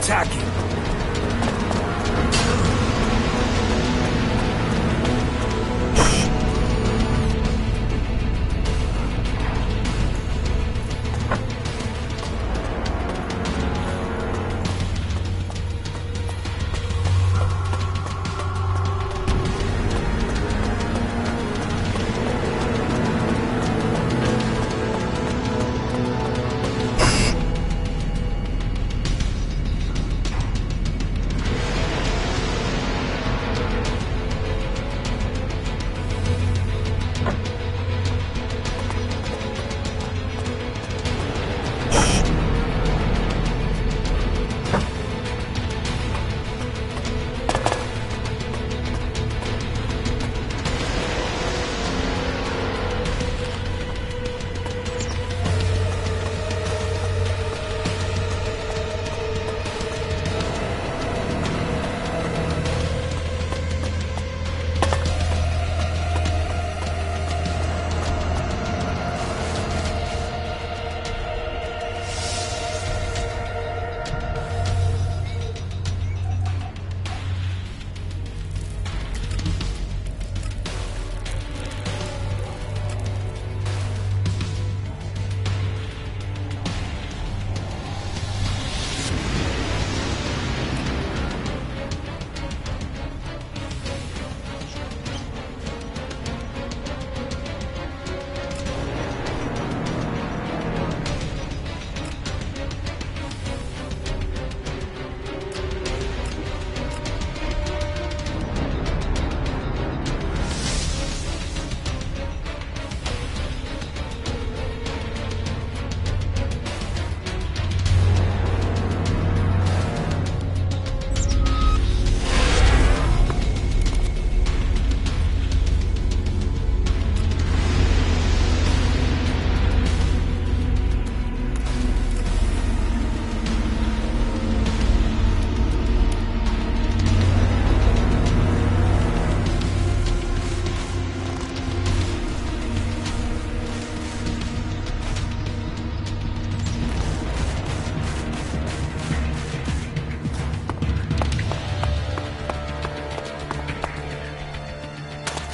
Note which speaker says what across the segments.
Speaker 1: attacking.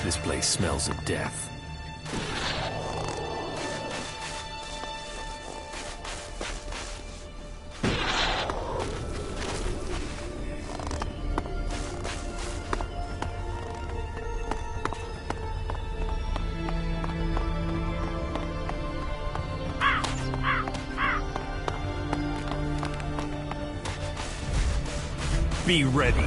Speaker 2: This place smells of death.
Speaker 1: Be ready.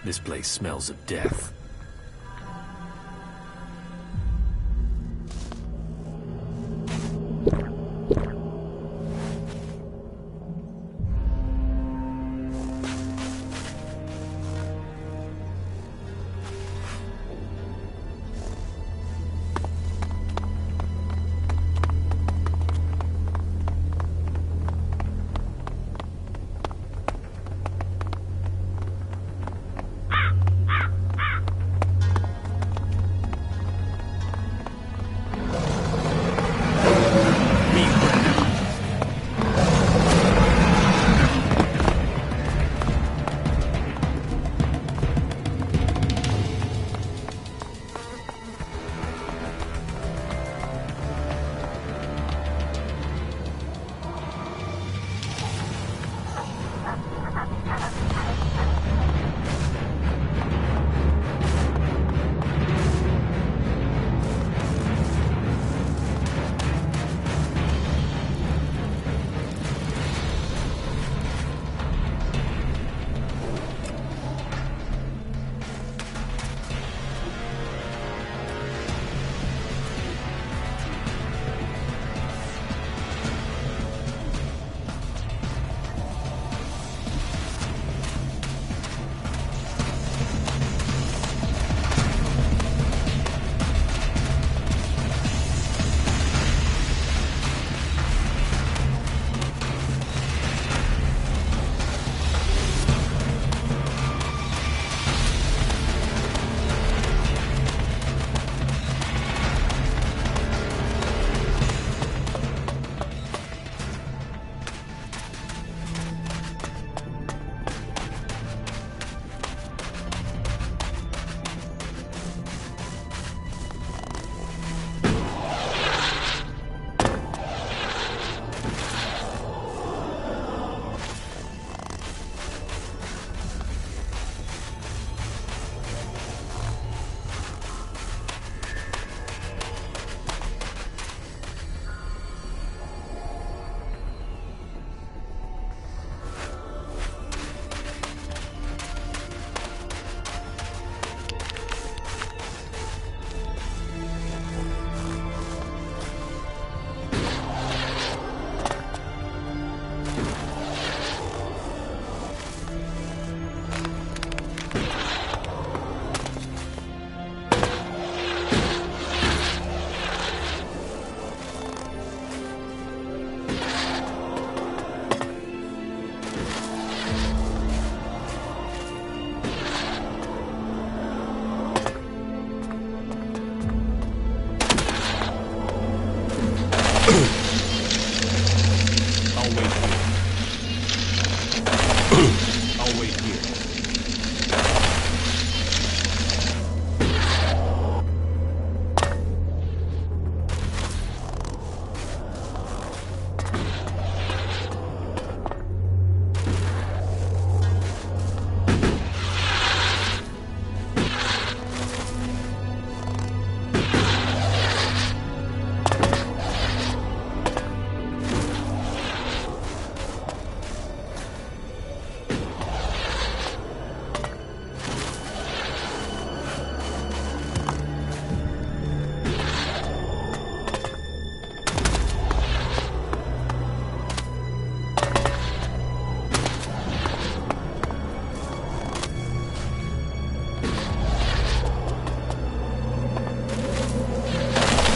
Speaker 2: This place smells of death.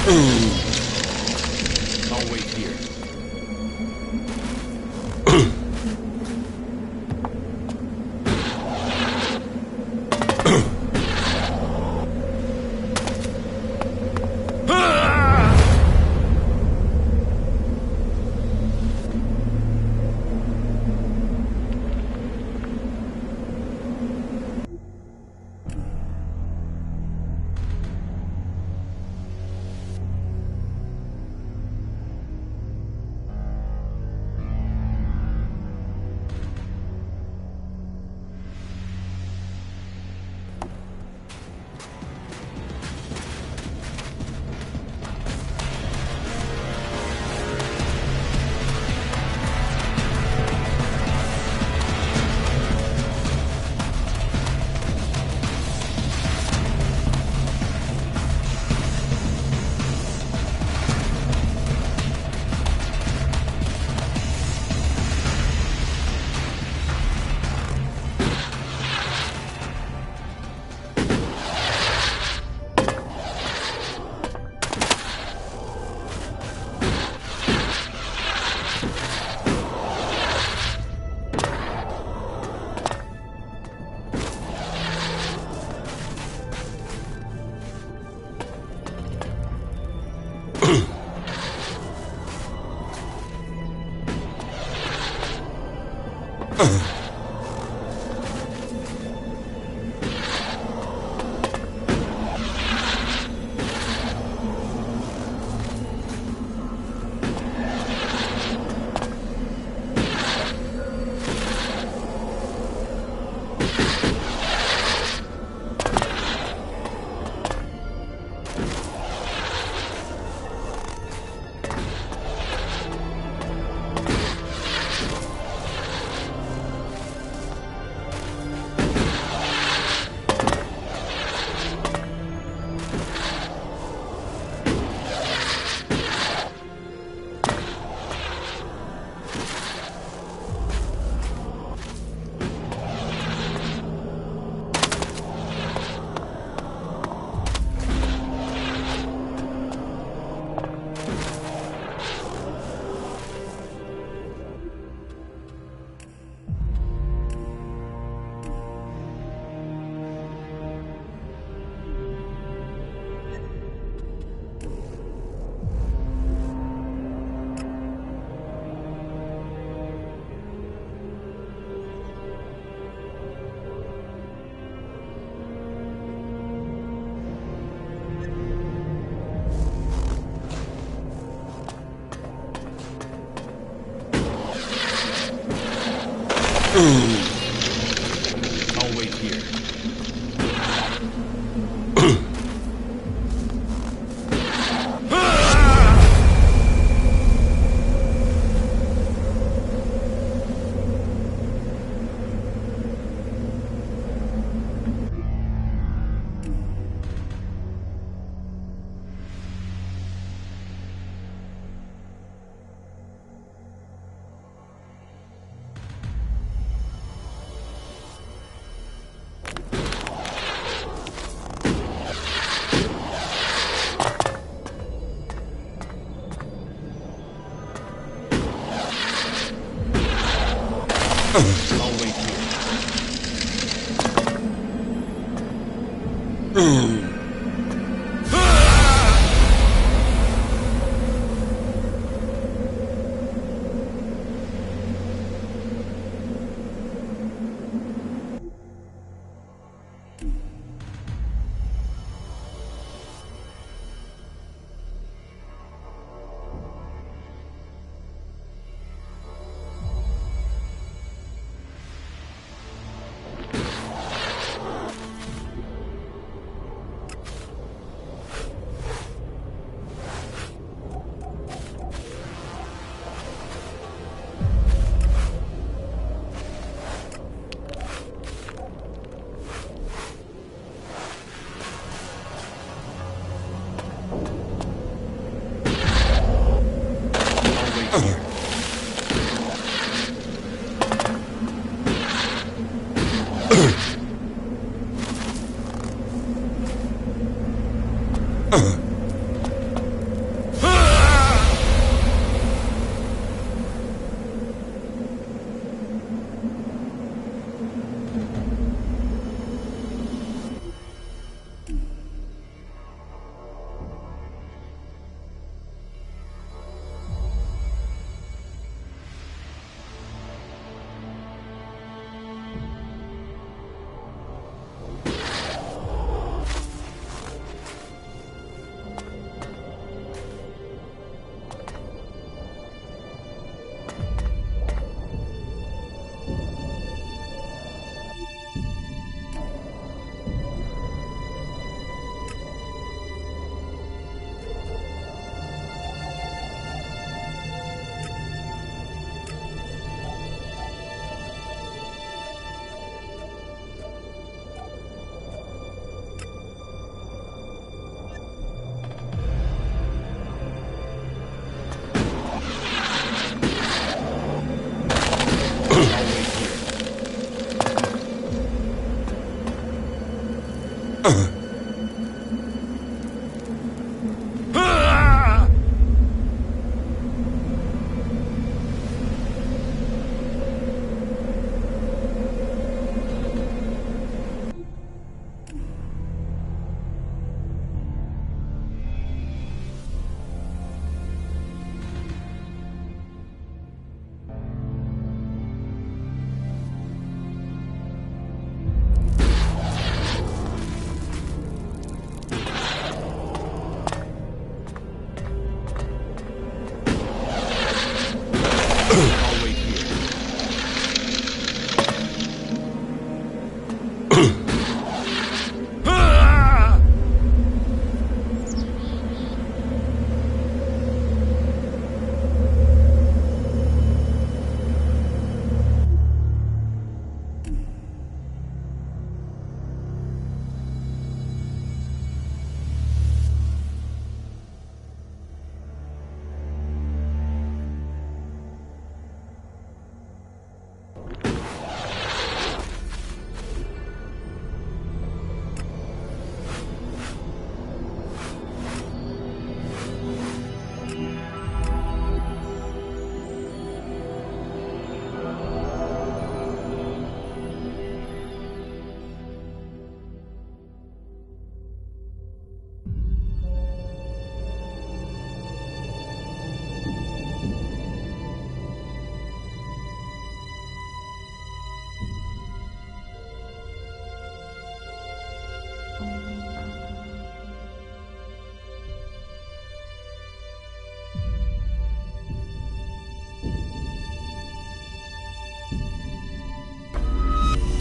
Speaker 2: I'll wait here. I'll wait here. I'll wait here.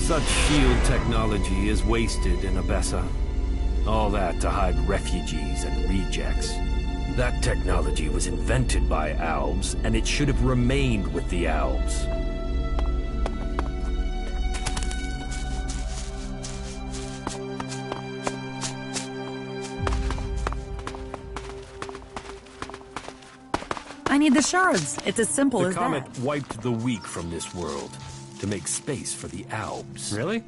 Speaker 2: Such shield technology is wasted in Abessa. All that to hide refugees and rejects. That technology was invented by Albs, and it should have remained with the Albs.
Speaker 1: I need the shards. It's as simple as that.
Speaker 2: The comet wiped the weak from this world to make space for the Albs.
Speaker 3: Really?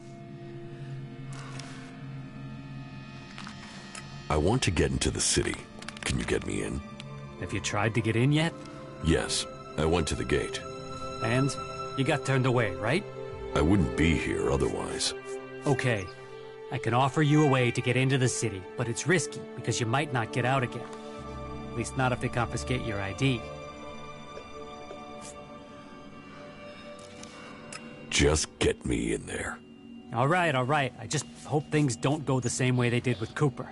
Speaker 4: I want to get into the city. Can you get me in?
Speaker 3: Have you tried to get in yet?
Speaker 4: Yes, I went to the gate.
Speaker 3: And you got turned away, right?
Speaker 4: I wouldn't be here otherwise.
Speaker 3: Okay. I can offer you a way to get into the city, but it's risky because you might not get out again. At least not if they confiscate your ID.
Speaker 4: Just get me in there.
Speaker 3: All right. I just hope things don't go the same way they did with Cooper.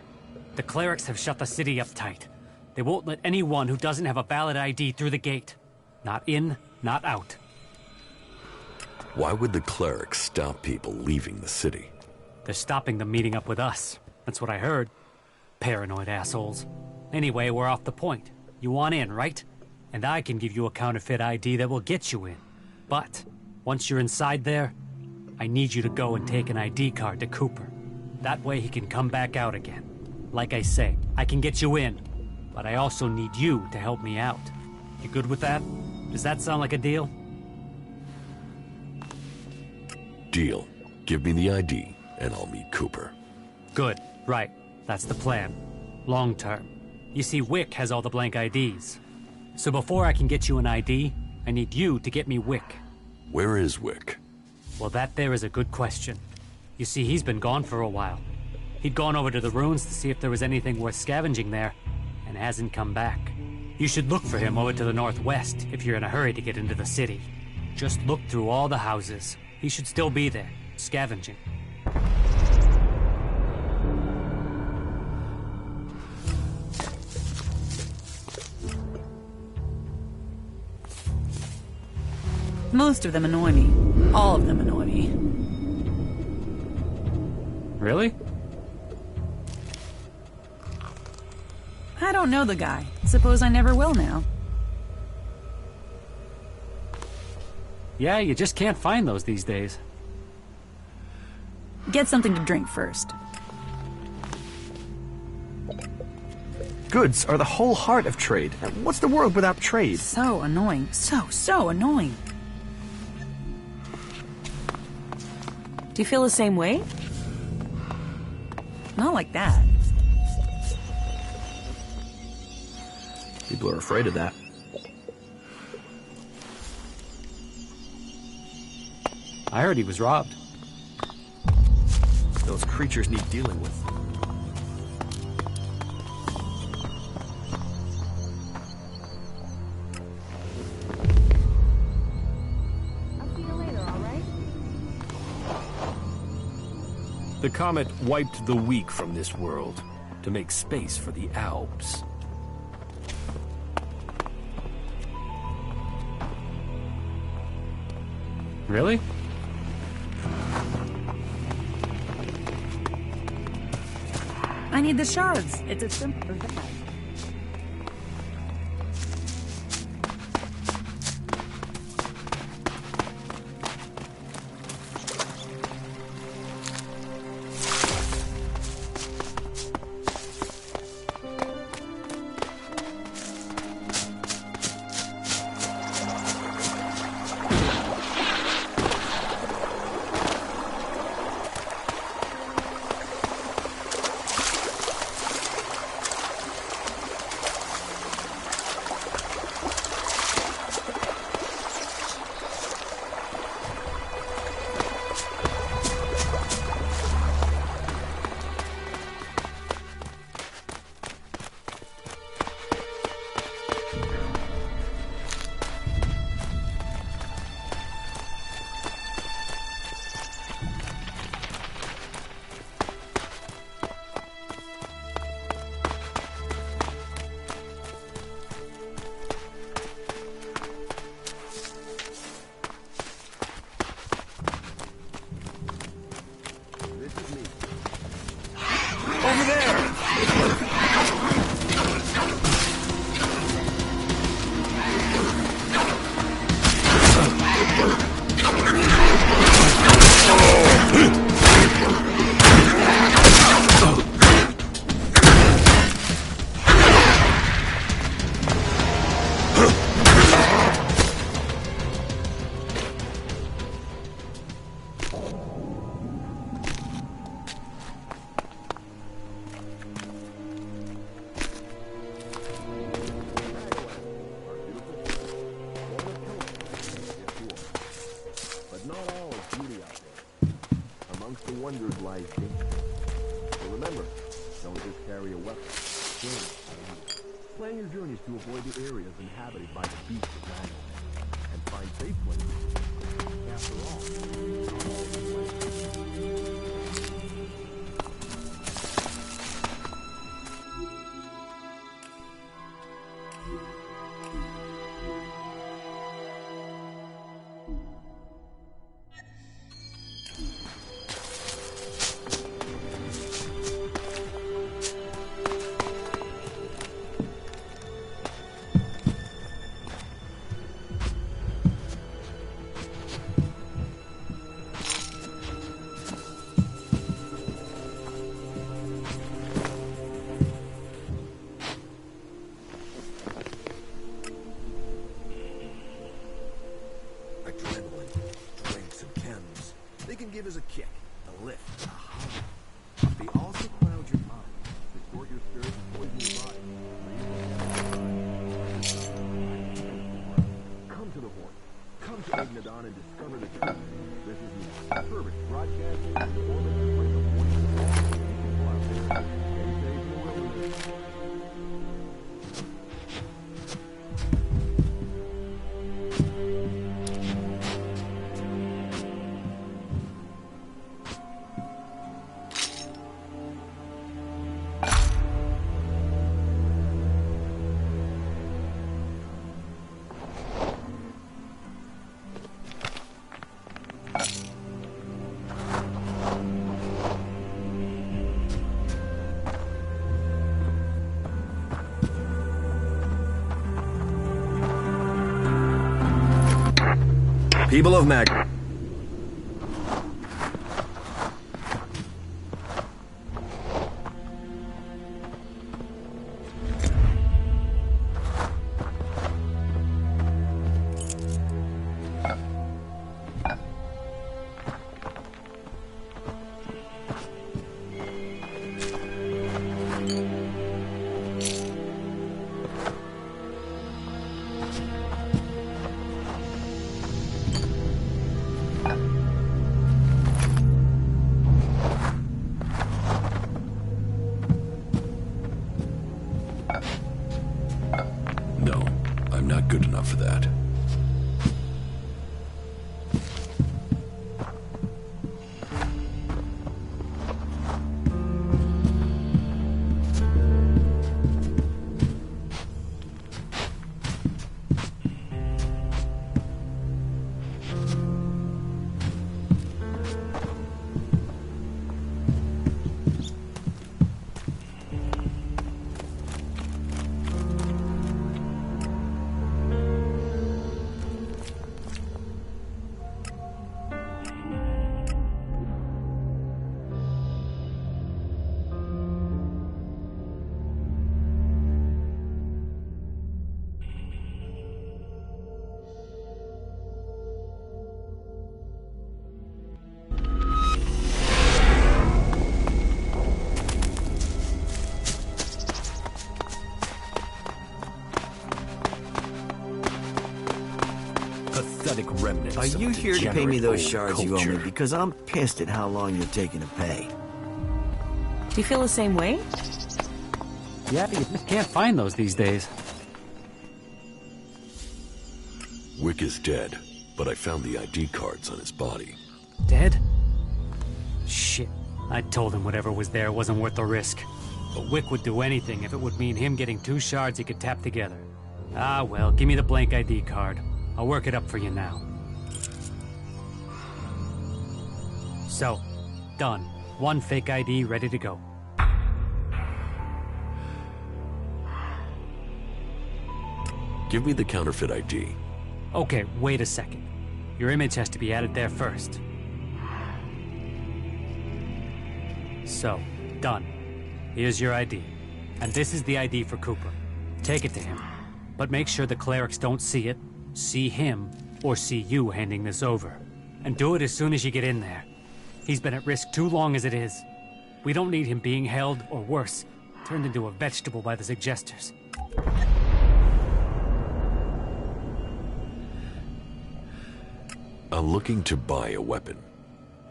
Speaker 3: The clerics have shut the city up tight. They won't let anyone who doesn't have a valid ID through the gate. Not in, not out.
Speaker 4: Why would the clerics stop people leaving the city?
Speaker 3: They're stopping them meeting up with us. That's what I heard. Paranoid assholes. Anyway, we're off the point. You want in, right? And I can give you a counterfeit ID that will get you in. But once you're inside there, I need you to go and take an ID card to Cooper. That way he can come back out again. Like I say, I can get you in, but I also need you to help me out. You good with that? Does that sound like a deal?
Speaker 4: Deal. Give me the ID, and I'll meet Cooper.
Speaker 3: Good. Right. That's the plan. Long term. You see, Wick has all the blank IDs. So before I can get you an ID, I need you to get me Wick.
Speaker 4: Where is Wick?
Speaker 3: Well, that there is a good question. You see, he's been gone for a while. He'd gone over to the ruins to see if there was anything worth scavenging there, and hasn't come back. You should look for him over to the northwest if you're in a hurry to get into the city. Just look through all the houses. He should still be there, scavenging.
Speaker 1: Most of them annoy me. All of them annoy me.
Speaker 3: Really?
Speaker 1: I don't know the guy. Suppose I never will now.
Speaker 3: Yeah, you just can't find those these days.
Speaker 1: Get something to drink first.
Speaker 5: Goods are the whole heart of trade. And what's the world without trade?
Speaker 1: So annoying. So annoying. Do you feel the same way? Not like that.
Speaker 5: People are afraid of that.
Speaker 3: I heard he was robbed.
Speaker 5: Those creatures need dealing with.
Speaker 6: I'll see you later, all right?
Speaker 2: The comet wiped the weak from this world to make space for the Albs.
Speaker 3: Really?
Speaker 1: I need the shards. It's as simple as that.
Speaker 7: minimize danger. So remember, don't just carry a weapon. Plan your journeys to avoid the areas inhabited by the beasts of Magdalene, and find safe places. After all,
Speaker 5: give us a kick, a lift, a hug. They also cloud your mind, distort your spirit, and poison your body. Come to the Horde. Come to Ignadon and discover the truth. This is me, Perfect broadcasting in the orbit to bring the voice of all the people out there. Stay safe in the wilderness.
Speaker 7: People of Mag.
Speaker 4: No, I'm not good enough for that.
Speaker 5: Are you here to pay me those shards you owe me? Because I'm pissed at how long you're taking to pay.
Speaker 1: Do you feel the same way?
Speaker 3: Yeah, you just can't find those these days.
Speaker 4: Wick is dead, but I found the ID cards on his body.
Speaker 3: Dead? Shit. I told him whatever was there wasn't worth the risk. But Wick would do anything if it would mean him getting 2 shards he could tap together. Ah, well, give me the blank ID card. I'll work it up for you now. So, done. 1 fake ID ready to go.
Speaker 4: Give me the counterfeit ID.
Speaker 3: Okay, wait a second. Your image has to be added there first. So, done. Here's your ID. And this is the ID for Cooper. Take it to him. But make sure the clerics don't see it, see him, or see you handing this over. And do it as soon as you get in there. He's been at risk too long as it is. We don't need him being held, or worse, turned into a vegetable by the suggesters.
Speaker 4: I'm looking to buy a weapon.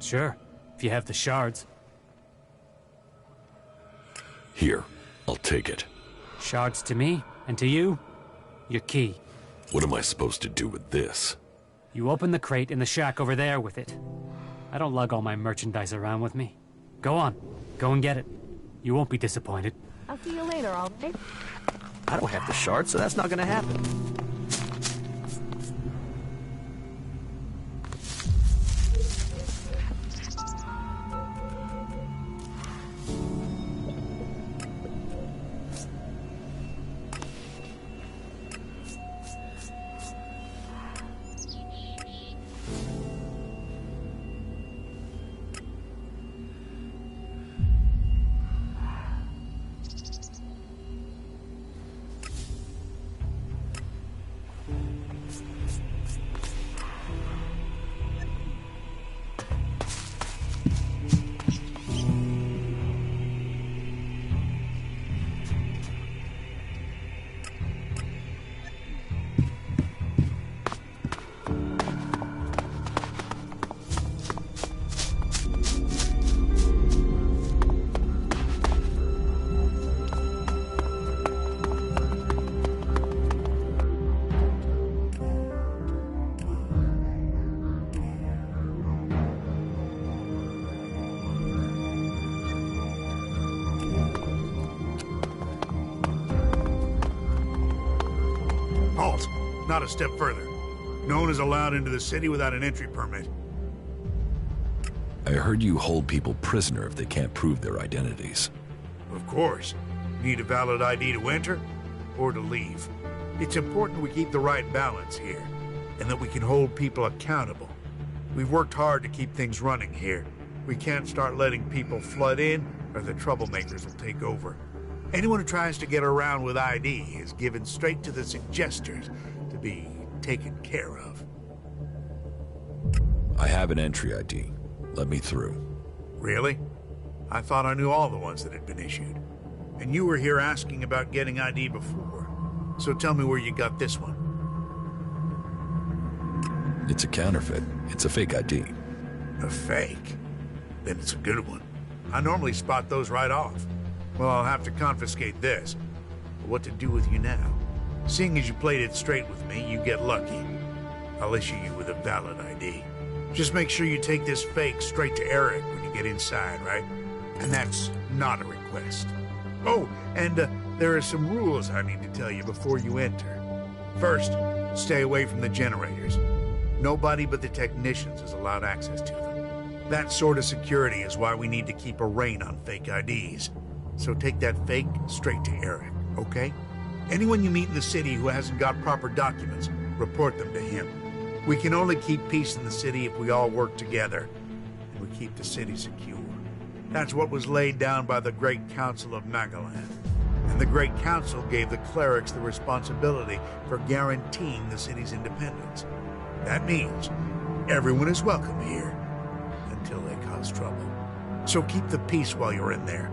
Speaker 3: Sure, if you have the shards.
Speaker 4: Here, I'll take it.
Speaker 3: Shards to me, and to you, your key.
Speaker 4: What am I supposed to do with this?
Speaker 3: You open the crate in the shack over there with it. I don't lug all my merchandise around with me. Go on, go and get it. You won't be disappointed.
Speaker 6: I'll see you later, all right?
Speaker 8: I don't have the shard, so that's not gonna happen.
Speaker 9: Halt! Not a step further. No one is allowed into the city without an entry permit.
Speaker 4: I heard you hold people prisoner if they can't prove their identities.
Speaker 9: Of course. Need a valid ID to enter or to leave. It's important we keep the right balance here, and that we can hold people accountable. We've worked hard to keep things running here. We can't start letting people flood in, or the troublemakers will take over. Anyone who tries to get around with ID is given straight to the suggesters to be taken care of.
Speaker 4: I have an entry ID. Let me through.
Speaker 9: Really? I thought I knew all the ones that had been issued. And you were here asking about getting ID before. So tell me where you got this one.
Speaker 4: It's a counterfeit. It's a fake ID.
Speaker 9: A fake? Then it's a good one. I normally spot those right off. Well, I'll have to confiscate this. But what to do with you now? Seeing as you played it straight with me, you get lucky. I'll issue you with a valid ID. Just make sure you take this fake straight to Eric when you get inside, right? And that's not a request. Oh, and there are some rules I need to tell you before you enter. First, stay away from the generators. Nobody but the technicians is allowed access to them. That sort of security is why we need to keep a rein on fake IDs. So take that fake straight to Eric, okay? Anyone you meet in the city who hasn't got proper documents, report them to him. We can only keep peace in the city if we all work together, and we keep the city secure. That's what was laid down by the Great Council of Magalan. And the Great Council gave the clerics the responsibility for guaranteeing the city's independence. That means everyone is welcome here, until they cause trouble. So keep the peace while you're in there.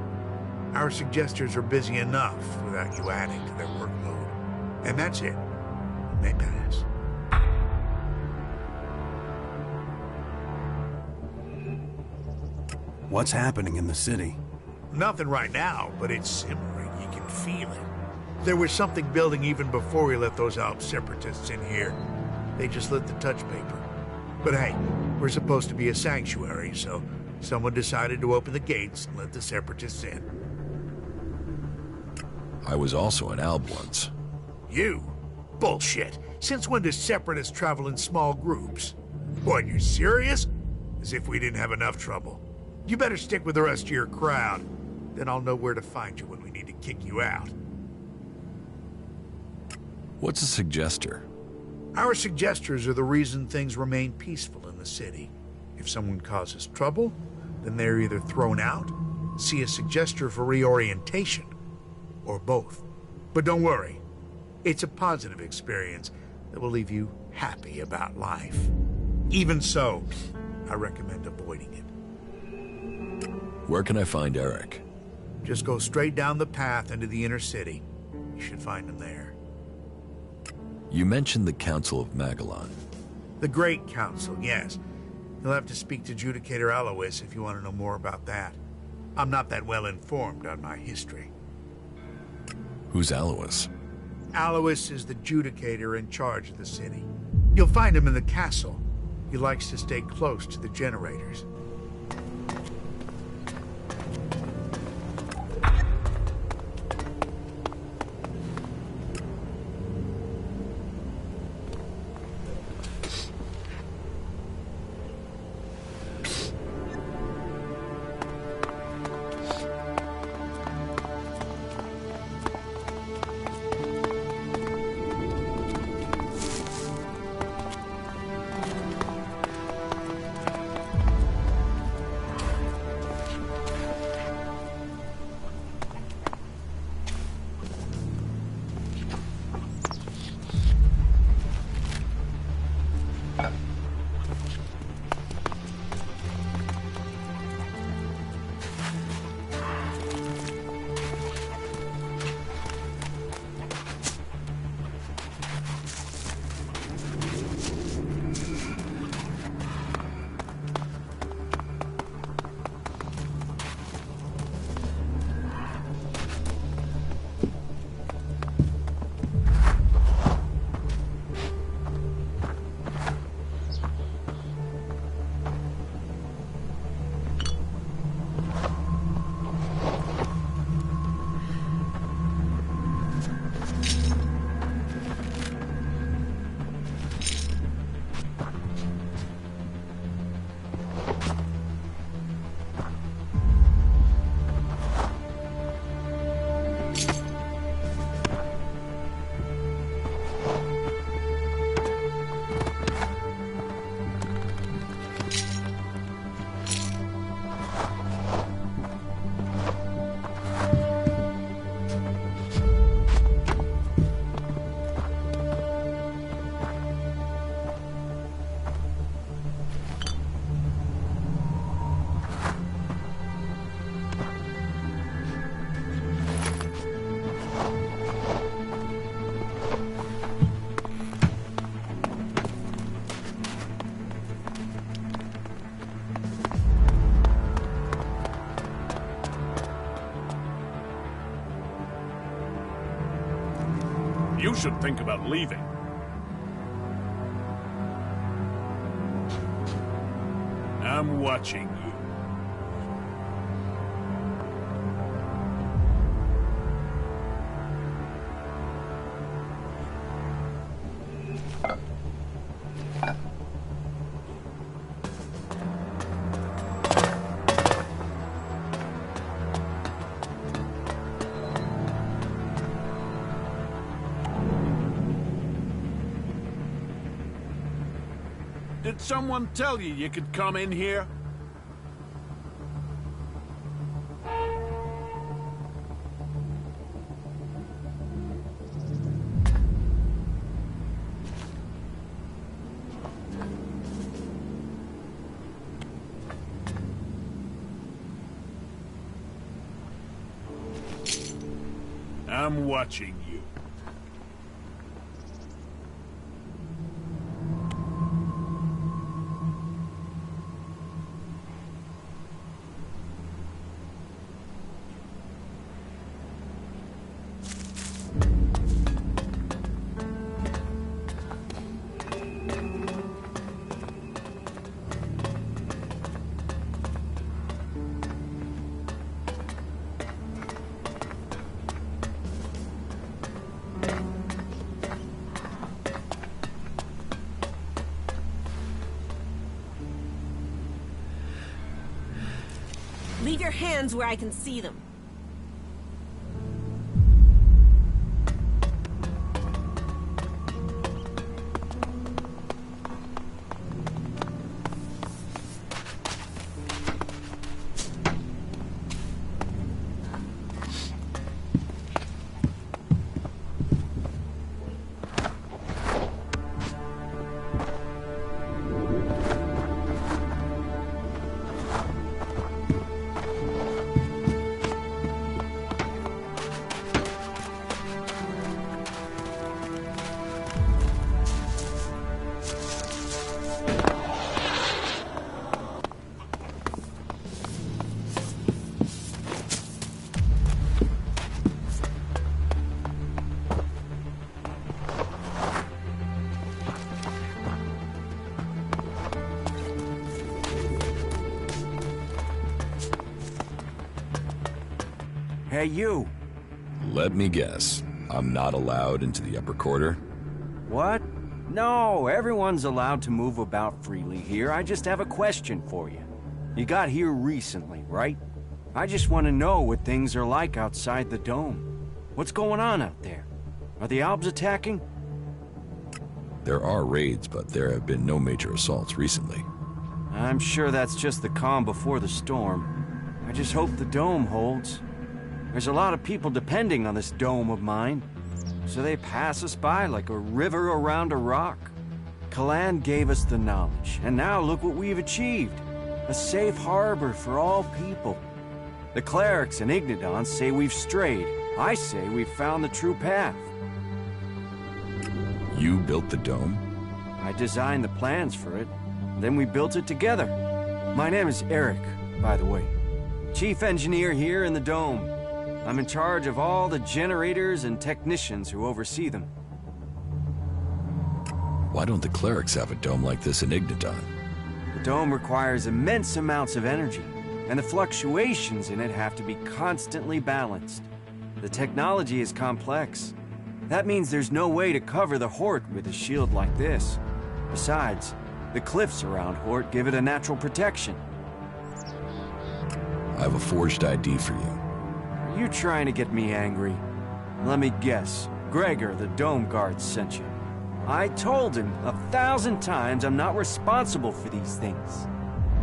Speaker 9: Our suggesters are busy enough without you adding to their workload. And that's it. You may pass.
Speaker 10: What's happening in the city?
Speaker 9: Nothing right now, but it's simmering. You can feel it. There was something building even before we let those Alp separatists in here. They just lit the touch paper. But hey, we're supposed to be a sanctuary, so someone decided to open the gates and let the separatists in.
Speaker 4: I was also an Alb once.
Speaker 9: You? Bullshit. Since when do separatists travel in small groups? What, you serious? As if we didn't have enough trouble. You better stick with the rest of your crowd. Then I'll know where to find you when we need to kick you out.
Speaker 4: What's a suggester?
Speaker 9: Our suggesters are the reason things remain peaceful in the city. If someone causes trouble, then they're either thrown out, see a suggester for reorientation, or both. But don't worry, it's a positive experience that will leave you happy about life. Even so, I recommend avoiding it.
Speaker 4: Where can I find Eric?
Speaker 9: Just go straight down the path into the inner city. You should find him there.
Speaker 4: You mentioned the Council of Magalan.
Speaker 9: The Great Council, yes. You'll have to speak to Judicator Alois if you want to know more about that. I'm not that well informed on my history.
Speaker 4: Who's Alois?
Speaker 9: Alois is the judicator in charge of the city. You'll find him in the castle. He likes to stay close to the generators.
Speaker 11: You should think about leaving. I'm watching you. Did someone tell you you could come in here? I'm watching you.
Speaker 6: Leave your hands where I can see them.
Speaker 12: Hey, you.
Speaker 4: Let me guess. I'm not allowed into the upper quarter?
Speaker 12: What? No, everyone's allowed to move about freely here. I just have a question for you. You got here recently, right? I just want to know what things are like outside the dome. What's going on out there? Are the Albs attacking?
Speaker 4: There are raids, but there have been no major assaults recently.
Speaker 12: I'm sure that's just the calm before the storm. I just hope the dome holds. There's a lot of people depending on this dome of mine, so they pass us by like a river around a rock. Kalan gave us the knowledge, and now look what we've achieved. A safe harbor for all people. The clerics and Ignadon say we've strayed. I say we've found the true path.
Speaker 4: You built the dome?
Speaker 12: I designed the plans for it, then we built it together. My name is Eric, by the way. Chief engineer here in the dome. I'm in charge of all the generators and technicians who oversee them.
Speaker 4: Why don't the clerics have a dome like this in Ignadon?
Speaker 12: The dome requires immense amounts of energy, and the fluctuations in it have to be constantly balanced. The technology is complex. That means there's no way to cover the Hort with a shield like this. Besides, the cliffs around Hort give it a natural protection.
Speaker 4: I have a forged ID for you.
Speaker 12: Are you trying to get me angry? Let me guess. Gregor, the dome guard, sent you. I told him 1,000 times I'm not responsible for these things.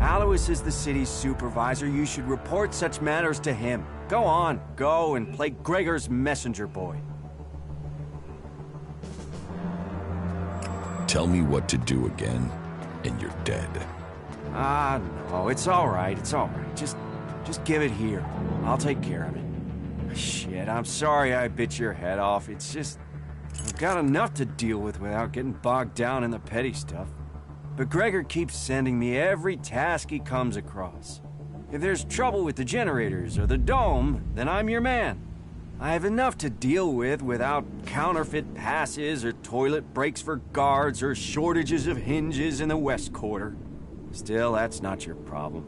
Speaker 12: Alois is the city's supervisor. You should report such matters to him. Go on, go and play Gregor's messenger boy.
Speaker 4: Tell me what to do again, and you're dead.
Speaker 12: Ah, no, it's all right, it's all right. Just give it here. I'll take care of it. Shit, I'm sorry I bit your head off. It's just, I've got enough to deal with without getting bogged down in the petty stuff. But Gregor keeps sending me every task he comes across. If there's trouble with the generators or the dome, then I'm your man. I have enough to deal with without counterfeit passes or toilet breaks for guards or shortages of hinges in the West Quarter. Still, that's not your problem.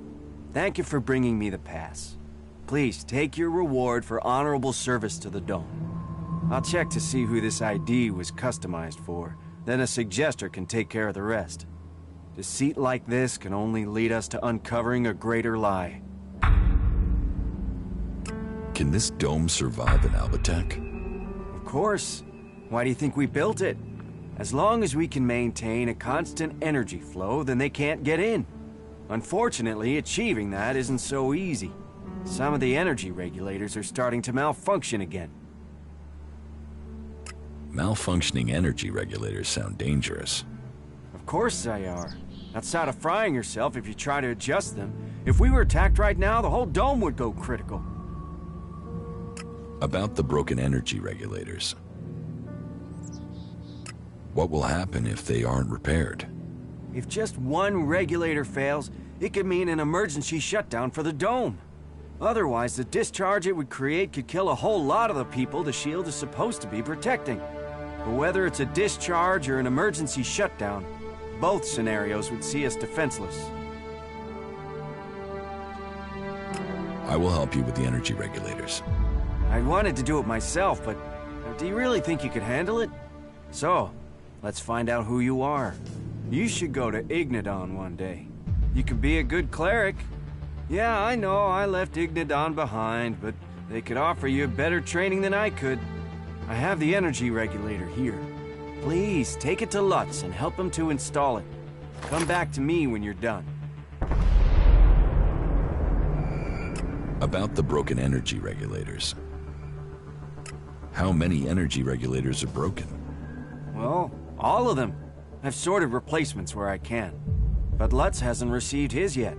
Speaker 12: Thank you for bringing me the pass. Please take your reward for honorable service to the dome. I'll check to see who this ID was customized for, then a suggester can take care of the rest. Deceit like this can only lead us to uncovering a greater lie.
Speaker 4: Can this dome survive an Albatech?
Speaker 12: Of course. Why do you think we built it? As long as we can maintain a constant energy flow, then they can't get in. Unfortunately, achieving that isn't so easy. Some of the energy regulators are starting to malfunction again.
Speaker 4: Malfunctioning energy regulators sound dangerous.
Speaker 12: Of course they are. Outside of frying yourself if you try to adjust them. If we were attacked right now, the whole dome would go critical.
Speaker 4: About the broken energy regulators. What will happen if they aren't repaired?
Speaker 12: If just one regulator fails, it could mean an emergency shutdown for the dome. Otherwise, the discharge it would create could kill a whole lot of the people the shield is supposed to be protecting. But whether it's a discharge or an emergency shutdown, both scenarios would see us defenseless.
Speaker 4: I will help you with the energy regulators.
Speaker 12: I wanted to do it myself, but do you really think you could handle it? So, let's find out who you are. You should go to Ignadon one day. You could be a good cleric. Yeah, I know, I left Ignadon behind, but they could offer you better training than I could. I have the energy regulator here. Please, take it to Lutz and help him to install it. Come back to me when you're done.
Speaker 4: About the broken energy regulators. How many energy regulators are broken?
Speaker 12: Well, all of them. I've sorted replacements where I can. But Lutz hasn't received his yet.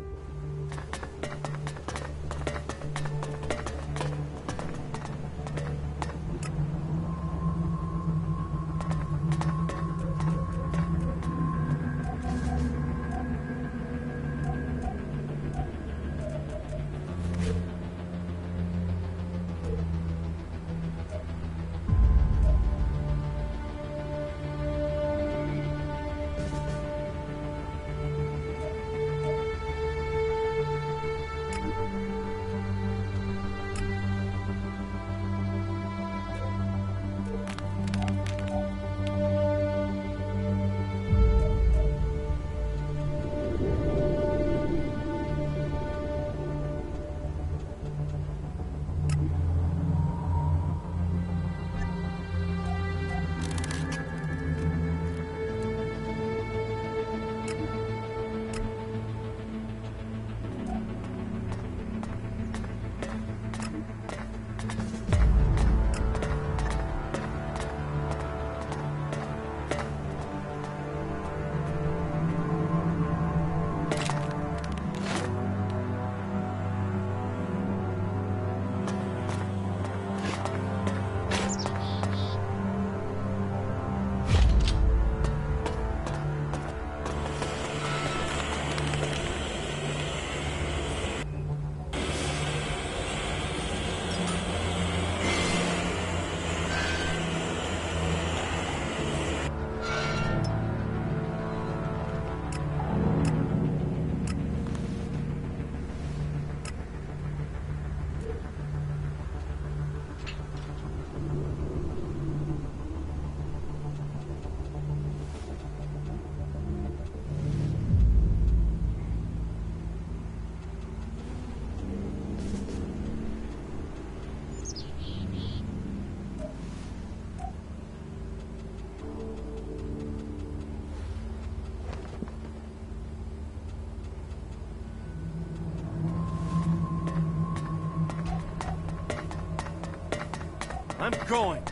Speaker 12: I'm going.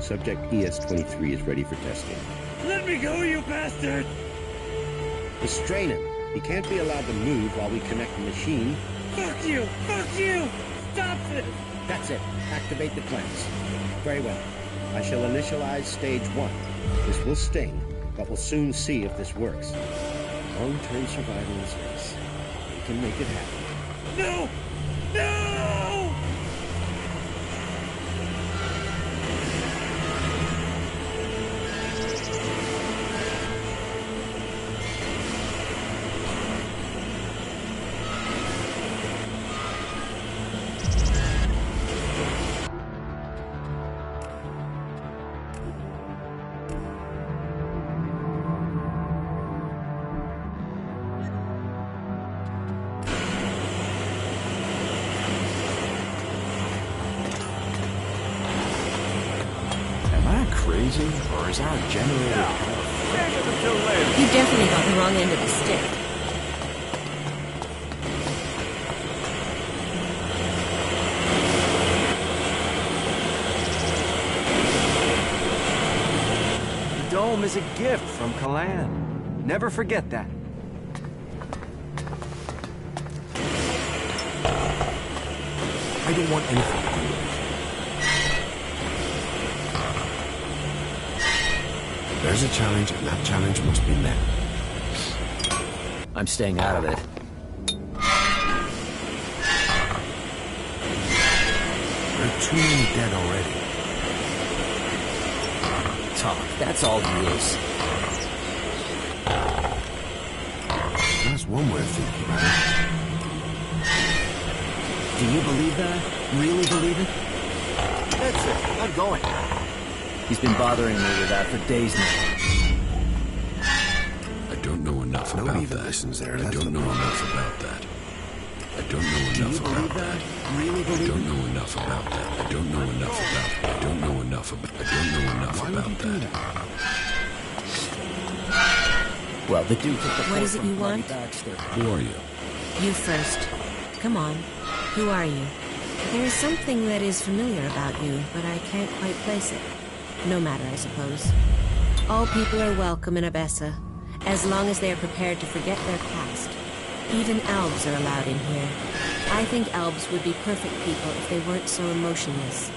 Speaker 13: Subject ES-23 is ready for testing.
Speaker 14: Let me go, you bastard!
Speaker 13: Restrain him. He can't be allowed to move while we connect the machine.
Speaker 14: Fuck you! Fuck you! Stop this!
Speaker 13: That's it. Activate the clamps. Very well. I shall initialize stage 1. This will sting, but we'll soon see if this works. Long-term survival in space. We can make it happen.
Speaker 14: No! No!
Speaker 4: Crazy, or is our generator
Speaker 6: You definitely got the wrong end of the stick.
Speaker 12: The dome is a gift from Kalan. Never forget that.
Speaker 4: I don't want anything to do with it. There's a challenge, and that challenge must be met.
Speaker 8: I'm staying out of it.
Speaker 4: There are too many dead already.
Speaker 8: Talk, that's all he is.
Speaker 4: That's one way of thinking about it.
Speaker 8: Do you believe that? Really believe it?
Speaker 12: That's it. I'm going.
Speaker 8: He's been bothering me with that for days now.
Speaker 4: I don't know enough about that. Listens there. I don't know enough about that. I don't know enough about that.
Speaker 8: Really believe
Speaker 4: I don't know enough about that. I don't know enough about that. I don't know enough about. I don't know enough about that.
Speaker 8: Well, the Duke at the
Speaker 6: What is it you want?
Speaker 4: Who are you?
Speaker 6: You first. Come on. Who are you? There is something that is familiar about you, but I can't quite place it. No matter, I suppose. All people are welcome in Abessa, as long as they are prepared to forget their past. Even elves are allowed in here. I think elves would be perfect people if they weren't so emotionless.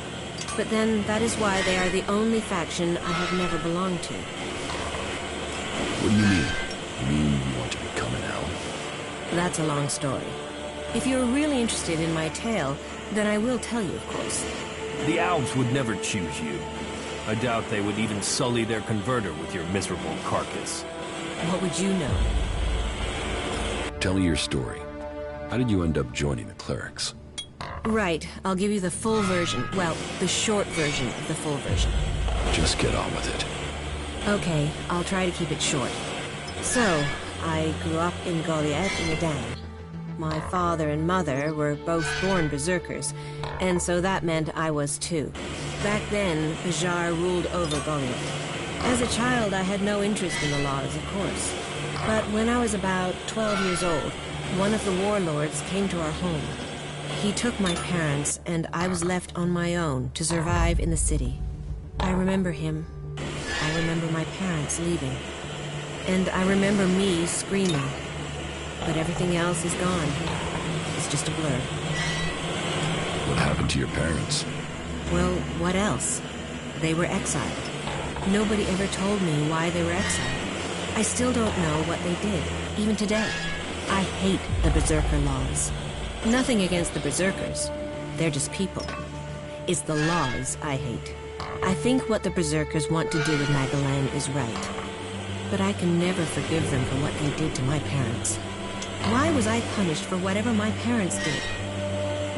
Speaker 6: but then that is why they are the only faction I have never belonged to.
Speaker 4: What do you mean? You mean you want to become an elf?
Speaker 6: That's a long story. If you're really interested in my tale, then I will tell you, of course.
Speaker 2: The Alps would never choose you. I doubt they would even sully their converter with your miserable carcass.
Speaker 6: What would you know?
Speaker 4: Tell me your story. How did you end up joining the clerics?
Speaker 6: Right, I'll give you the full version. Well, the short version of the full version.
Speaker 4: Just get on with it.
Speaker 6: Okay, I'll try to keep it short. So, I grew up in Goliath in Medan. My father and mother were both born berserkers, and so that meant I was too. Back then, Bajar ruled over Goliath. As a child, I had no interest in the laws, of course. But when I was about 12 years old, one of the warlords came to our home. He took my parents, and I was left on my own to survive in the city. I remember him. I remember my parents leaving. And I remember me screaming. But everything else is gone. It's just a blur.
Speaker 4: What happened to your parents?
Speaker 6: Well, what else? They were exiled. Nobody ever told me why they were exiled. I still don't know what they did, even today. I hate the Berserker laws. Nothing against the Berserkers. They're just people. It's the laws I hate. I think what the Berserkers want to do with Magalan is right. But I can never forgive them for what they did to my parents. Why was I punished for whatever my parents did?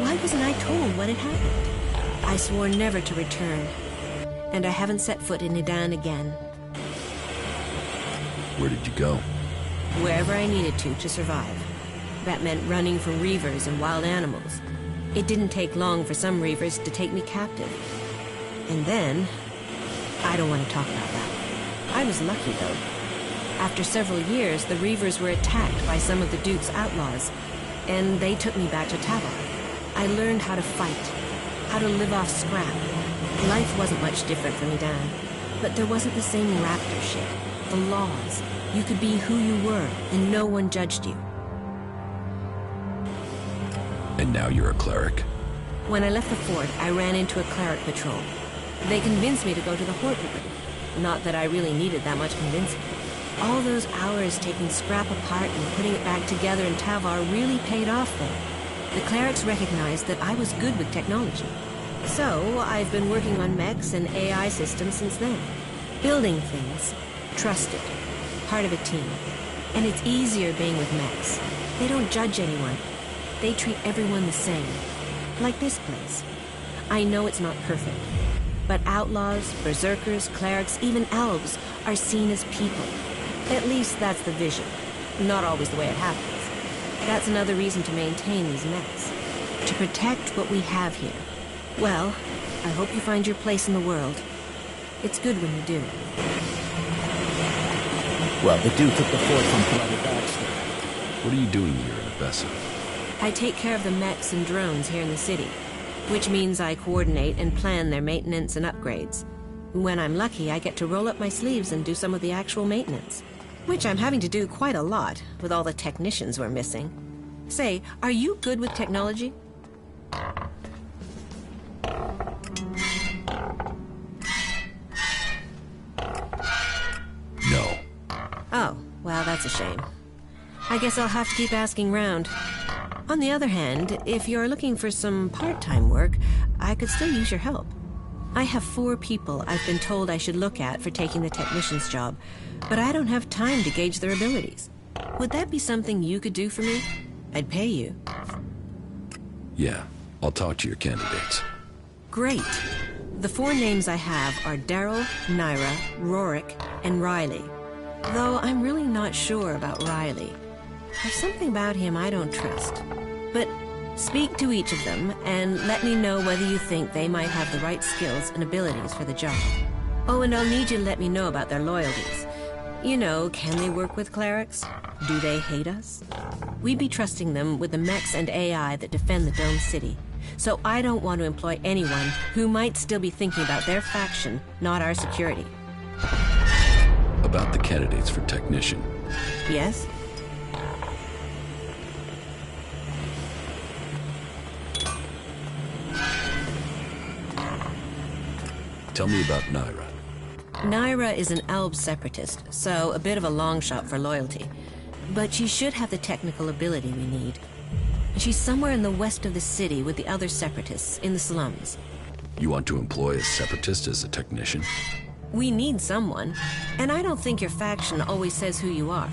Speaker 6: Why wasn't I told what had happened? I swore never to return. And I haven't set foot in Nidan again.
Speaker 4: Where did you go?
Speaker 6: Wherever I needed to survive. That meant running from reavers and wild animals. It didn't take long for some reavers to take me captive. And then... I don't want to talk about that. I was lucky, though. After several years, the reavers were attacked by some of the Duke's outlaws, and they took me back to Tavar. I learned how to fight, how to live off scrap. Life wasn't much different from Medan, but there wasn't the same raptor shit. The laws. You could be who you were, and no one judged you.
Speaker 4: And now you're a cleric?
Speaker 6: When I left the fort, I ran into a cleric patrol. They convinced me to go to the Horde with them. Not that I really needed that much convincing. All those hours taking scrap apart and putting it back together in Tavar really paid off there. The clerics recognized that I was good with technology. So, I've been working on mechs and AI systems since then. Building things. Trusted. Part of a team. And it's easier being with mechs. They don't judge anyone. They treat everyone the same. Like this place. I know it's not perfect. But outlaws, berserkers, clerics, even elves are seen as people. At least that's the vision. Not always the way it happens. That's another reason to maintain these mechs. To protect what we have here. Well, I hope you find your place in the world. It's good when you do.
Speaker 8: Well, the Duke took the fort from Bloody Baxter.
Speaker 4: What are you doing here in Abessa?
Speaker 6: I take care of the mechs and drones here in the city, which means I coordinate and plan their maintenance and upgrades. When I'm lucky, I get to roll up my sleeves and do some of the actual maintenance, which I'm having to do quite a lot with all the technicians we're missing. Say, are you good with technology?
Speaker 4: No.
Speaker 6: Oh, well, that's a shame. I guess I'll have to keep asking round. On the other hand, if you're looking for some part-time work, I could still use your help. I have 4 people I've been told I should look at for taking the technician's job, but I don't have time to gauge their abilities. Would that be something you could do for me? I'd pay you.
Speaker 4: Yeah, I'll talk to your candidates.
Speaker 6: Great. The 4 names I have are Daryl, Naira, Rorik, and Riley. Though I'm really not sure about Riley. There's something about him I don't trust. But speak to each of them and let me know whether you think they might have the right skills and abilities for the job. Oh, and I'll need you to let me know about their loyalties. You know, can they work with clerics? Do they hate us? We'd be trusting them with the mechs and AI that defend the Dome City. So I don't want to employ anyone who might still be thinking about their faction, not our security.
Speaker 4: About the candidates for technician.
Speaker 6: Yes?
Speaker 4: Tell me about Naira.
Speaker 6: Naira is an Alb separatist, so a bit of a long shot for loyalty. But she should have the technical ability we need. She's somewhere in the west of the city with the other separatists, in the slums.
Speaker 4: You want to employ a separatist as a technician?
Speaker 6: We need someone, and I don't think your faction always says who you are.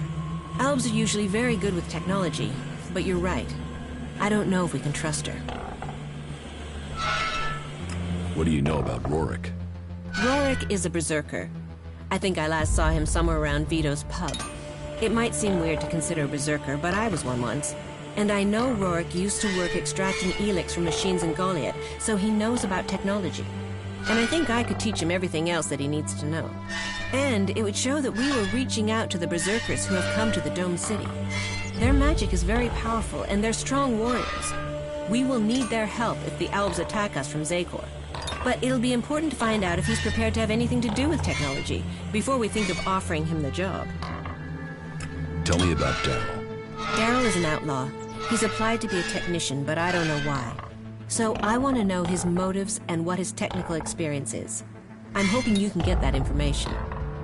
Speaker 6: Albs are usually very good with technology, but you're right. I don't know if we can trust her.
Speaker 4: What do you know about Rorik?
Speaker 6: Rorik is a berserker. I think I last saw him somewhere around Vito's pub. It might seem weird to consider a berserker, but I was one once. And I know Rorik used to work extracting ELEX from machines in Goliath, so he knows about technology. And I think I could teach him everything else that he needs to know. And it would show that we were reaching out to the berserkers who have come to the Dome City. Their magic is very powerful, and they're strong warriors. We will need their help if the Albs attack us from Zakor. But it'll be important to find out if he's prepared to have anything to do with technology before we think of offering him the job.
Speaker 4: Tell me about Daryl.
Speaker 6: Daryl is an outlaw. He's applied to be a technician, but I don't know why. So I want to know his motives and what his technical experience is. I'm hoping you can get that information.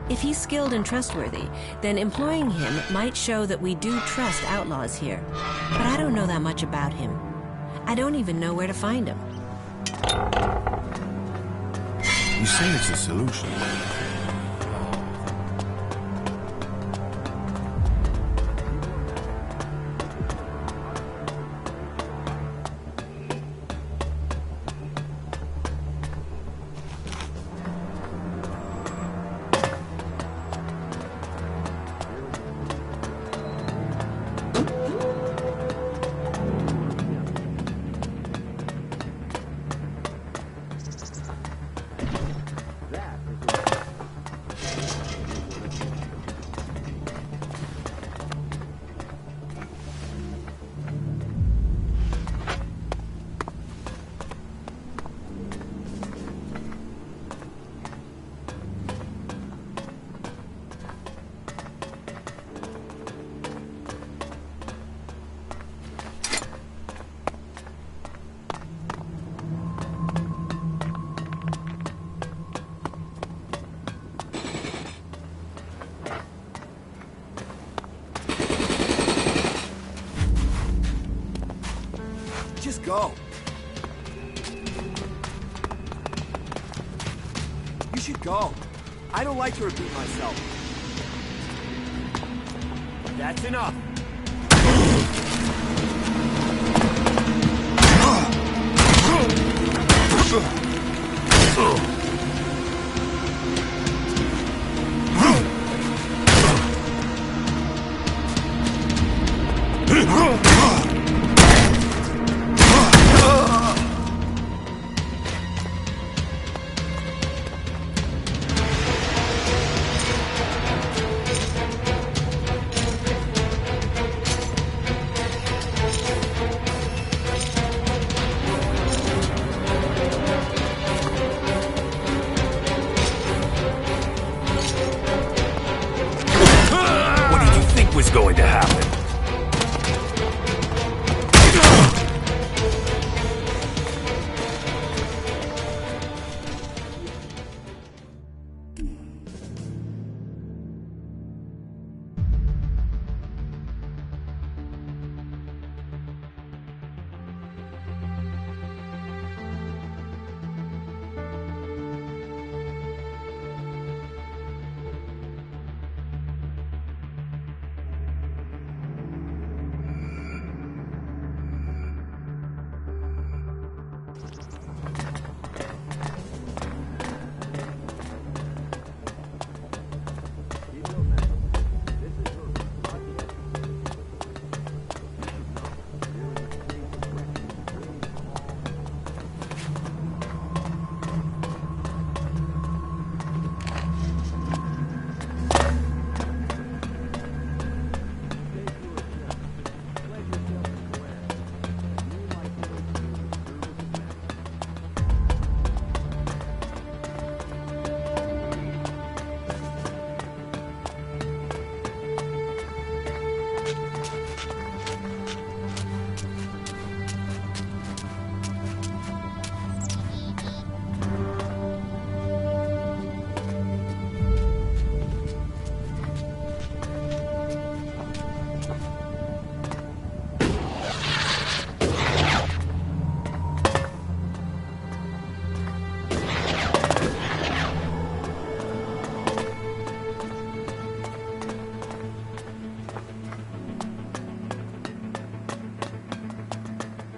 Speaker 6: If he's skilled and trustworthy, then employing him might show that we do trust outlaws here. But I don't know that much about him. I don't even know where to find him.
Speaker 10: You say it's a solution.
Speaker 12: Just go. You should go. I don't like to repeat myself. That's enough.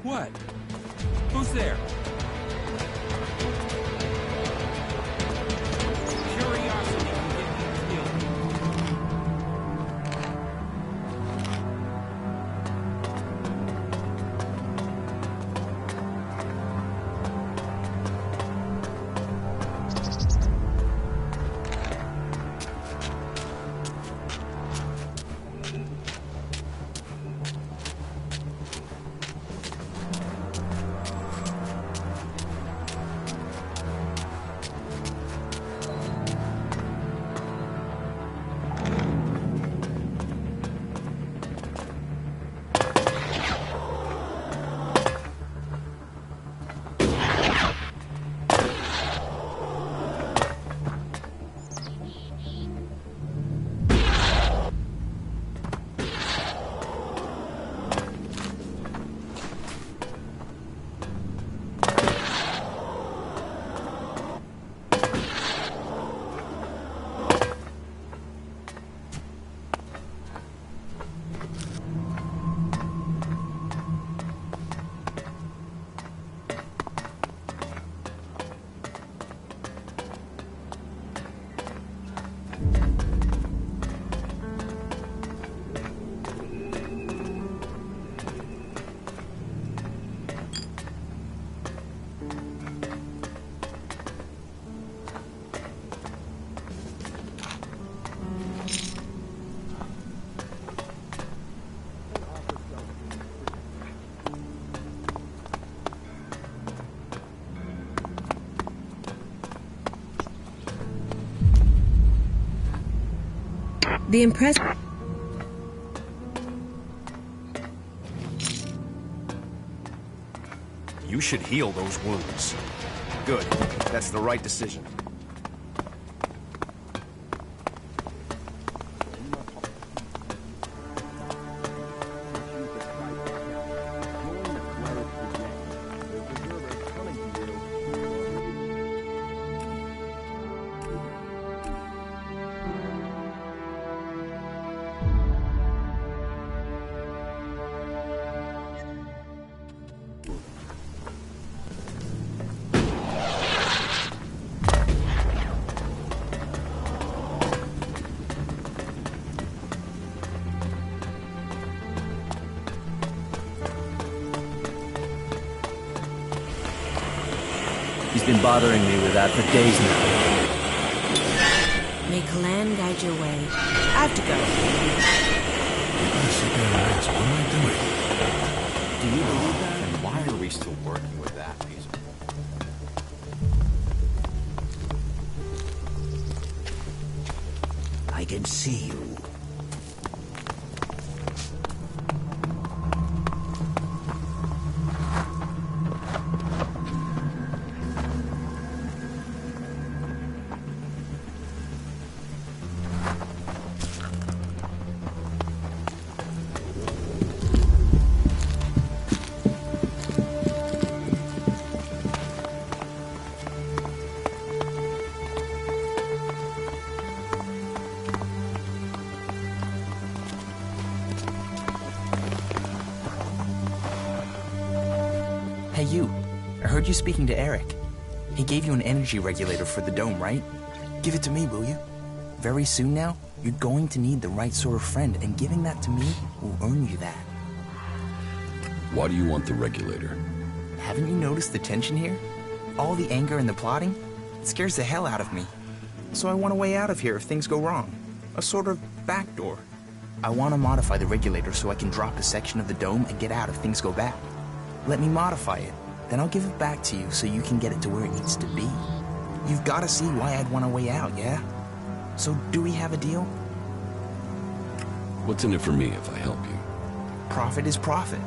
Speaker 15: What? Who's there? Curiosity can get me killed.
Speaker 6: The impress...
Speaker 16: You should heal those wounds. Good. That's the right decision.
Speaker 8: He's been bothering me with that for days now.
Speaker 6: May Kalan guide your way. I have to go.
Speaker 4: What am I doing?
Speaker 12: Do you believe that? And why are we still working with that piece of...
Speaker 8: I can see you.
Speaker 17: Hey, you. I heard you speaking to Eric. He gave you an energy regulator for the dome, right? Give it to me, will you? Very soon now, you're going to need the right sort of friend, and giving that to me will earn you that.
Speaker 4: Why do you want the regulator?
Speaker 17: Haven't you noticed the tension here? All the anger and the plotting? It scares the hell out of me. So I want a way out of here if things go wrong. A sort of backdoor. I want to modify the regulator so I can drop a section of the dome and get out if things go bad. Let me modify it. Then I'll give it back to you so you can get it to where it needs to be. You've got to see why I'd want a way out, yeah? So do we have a deal?
Speaker 4: What's in it for me if I help you?
Speaker 17: Profit is profit.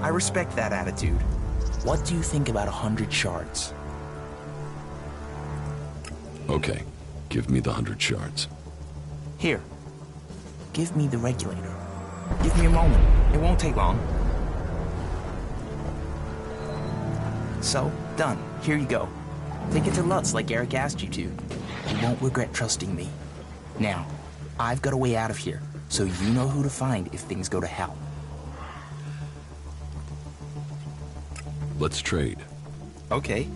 Speaker 17: I respect that attitude. What do you think about 100 shards?
Speaker 4: Okay, give me the 100 shards.
Speaker 17: Here. Give me the regulator. Give me a moment. It won't take long. So, done. Here you go. Take it to Lutz like Eric asked you to. You won't regret trusting me. Now, I've got a way out of here, so you know who to find if things go to hell.
Speaker 4: Let's trade.
Speaker 17: Okay.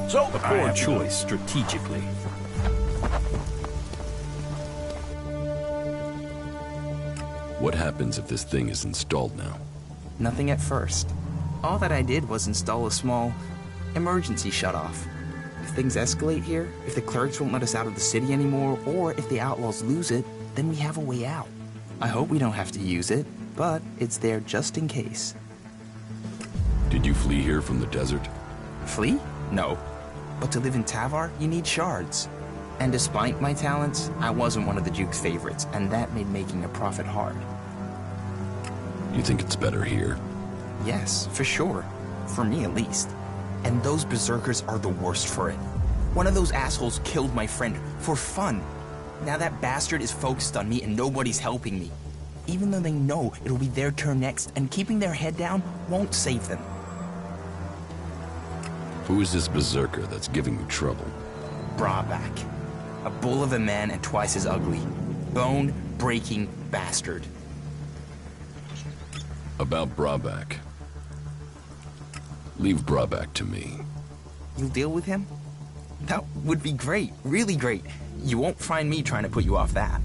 Speaker 2: So, a poor choice strategically.
Speaker 4: What happens if this thing is installed now?
Speaker 17: Nothing at first. All that I did was install a small emergency shutoff. If things escalate here, if the clerics won't let us out of the city anymore, or if the outlaws lose it, then we have a way out. I hope we don't have to use it, but it's there just in case.
Speaker 4: Did you flee here from the desert?
Speaker 17: Flee? No. But to live in Tavar, you need shards. And despite my talents, I wasn't one of the Duke's favorites, and that made making a profit hard.
Speaker 4: You think it's better here?
Speaker 17: Yes, for sure. For me, at least. And those berserkers are the worst for it. One of those assholes killed my friend for fun. Now that bastard is focused on me and nobody's helping me. Even though they know it'll be their turn next, and keeping their head down won't save them.
Speaker 4: Who is this berserker that's giving you trouble?
Speaker 17: Brabeck. A bull of a man and twice as ugly. Bone-breaking bastard.
Speaker 4: About Brabeck. Leave Brabeck to me.
Speaker 17: You'll deal with him? That would be great, really great. You won't find me trying to put you off that.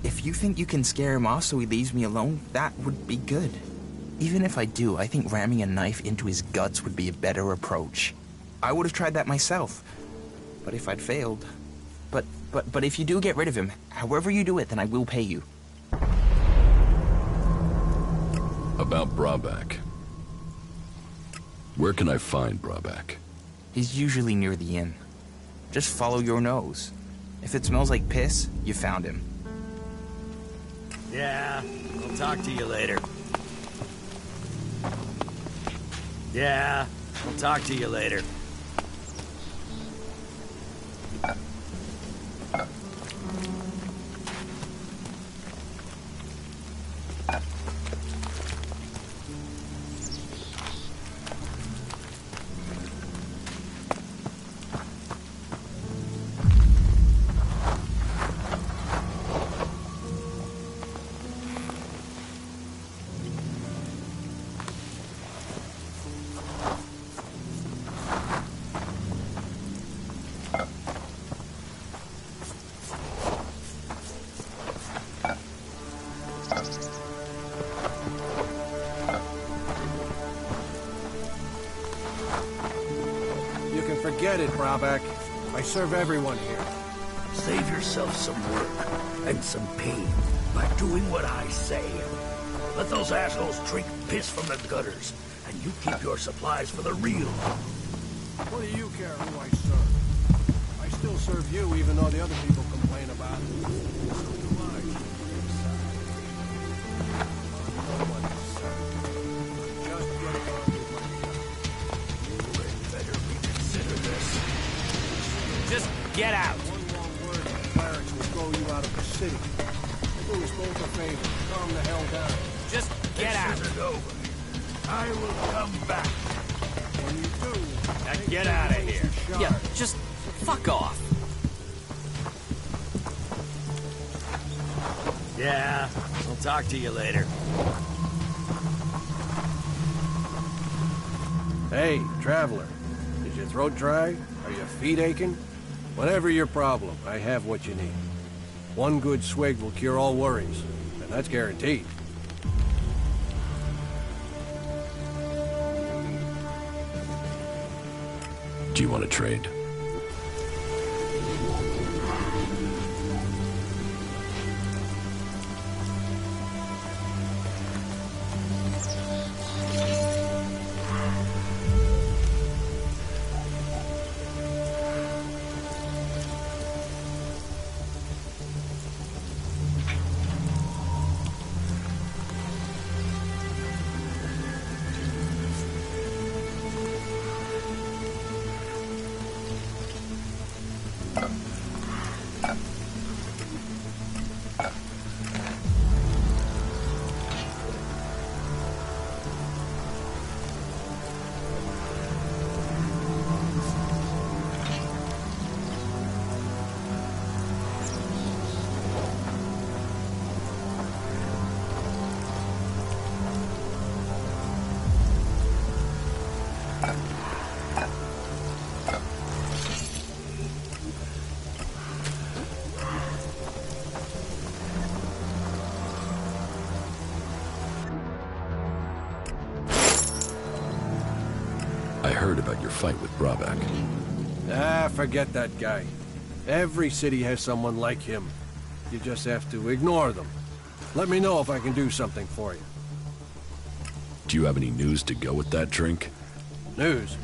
Speaker 17: If you think you can scare him off so he leaves me alone, that would be good. Even if I do, I think ramming a knife into his guts would be a better approach. I would have tried that myself. But if I'd failed... But if you do get rid of him, however you do it, then I will pay you.
Speaker 4: About Brabeck. Where can I find Brabeck?
Speaker 17: He's usually near the inn. Just follow your nose. If it smells like piss, you found him.
Speaker 8: Yeah, I'll talk to you later. Yeah, I'll talk to you later.
Speaker 13: it, Brabeck. I serve everyone here.
Speaker 18: Save yourself some work and some pain by doing what I say. Let those assholes drink piss from the gutters, and you keep your supplies for the real.
Speaker 13: What do you care who I serve? I still serve you, even though the other people complain about it. So do I. No one's son. Just get on with my job.
Speaker 18: You had better reconsider this.
Speaker 3: Just get out.
Speaker 13: One wrong word, and the clerics will throw you out of the city. Do us both a favor. Calm the hell down.
Speaker 3: Just get out.
Speaker 18: This isn't over. I will come back.
Speaker 13: When you do,
Speaker 3: Now get out of here.
Speaker 8: Yeah, just fuck off. Yeah, I'll talk to you later.
Speaker 13: Hey, traveler. Is your throat dry? Are your feet aching? Whatever your problem, I have what you need. One good swig will cure all worries, and that's guaranteed.
Speaker 4: Do you want to trade? I heard about your fight with Brabeck.
Speaker 13: Ah, forget that guy. Every city has someone like him. You just have to ignore them. Let me know if I can do something for you.
Speaker 4: Do you have any news to go with that drink?
Speaker 13: News?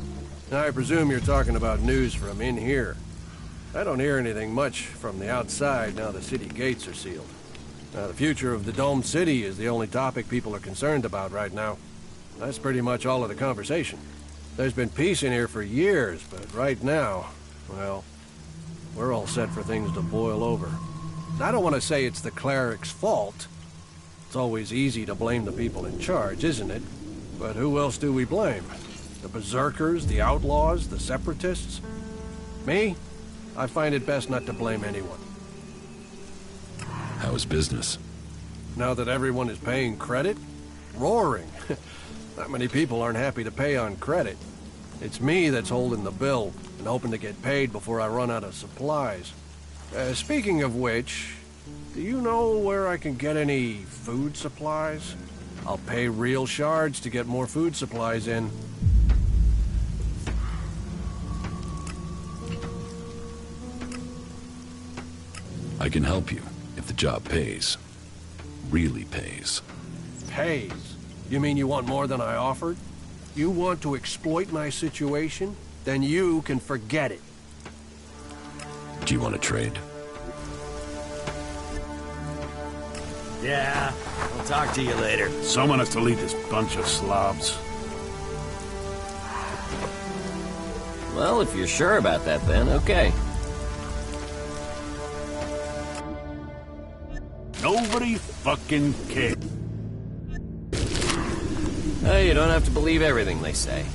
Speaker 13: Now, I presume you're talking about news from in here. I don't hear anything much from the outside now the city gates are sealed. Now, the future of the domed city is the only topic people are concerned about right now. That's pretty much all of the conversation. There's been peace in here for years, but right now, well, we're all set for things to boil over. I don't want to say it's the cleric's fault. It's always easy to blame the people in charge, isn't it? But who else do we blame? The berserkers, the outlaws, the separatists? Me? I find it best not to blame anyone.
Speaker 4: How is business?
Speaker 13: Now that everyone is paying credit? Roaring. Not many people aren't happy to pay on credit. It's me that's holding the bill and hoping to get paid before I run out of supplies. Speaking of which, do you know where I can get any food supplies? I'll pay real shards to get more food supplies in.
Speaker 4: I can help you if the job pays. Really pays.
Speaker 13: Pays? You mean you want more than I offered? You want to exploit my situation? Then you can forget it.
Speaker 4: Do you want to trade?
Speaker 8: Yeah, I'll talk to you later.
Speaker 11: Someone has to lead this bunch of slobs.
Speaker 8: Well, if you're sure about that, then okay.
Speaker 11: Nobody fucking cares.
Speaker 8: Hey, you don't have to believe everything they say.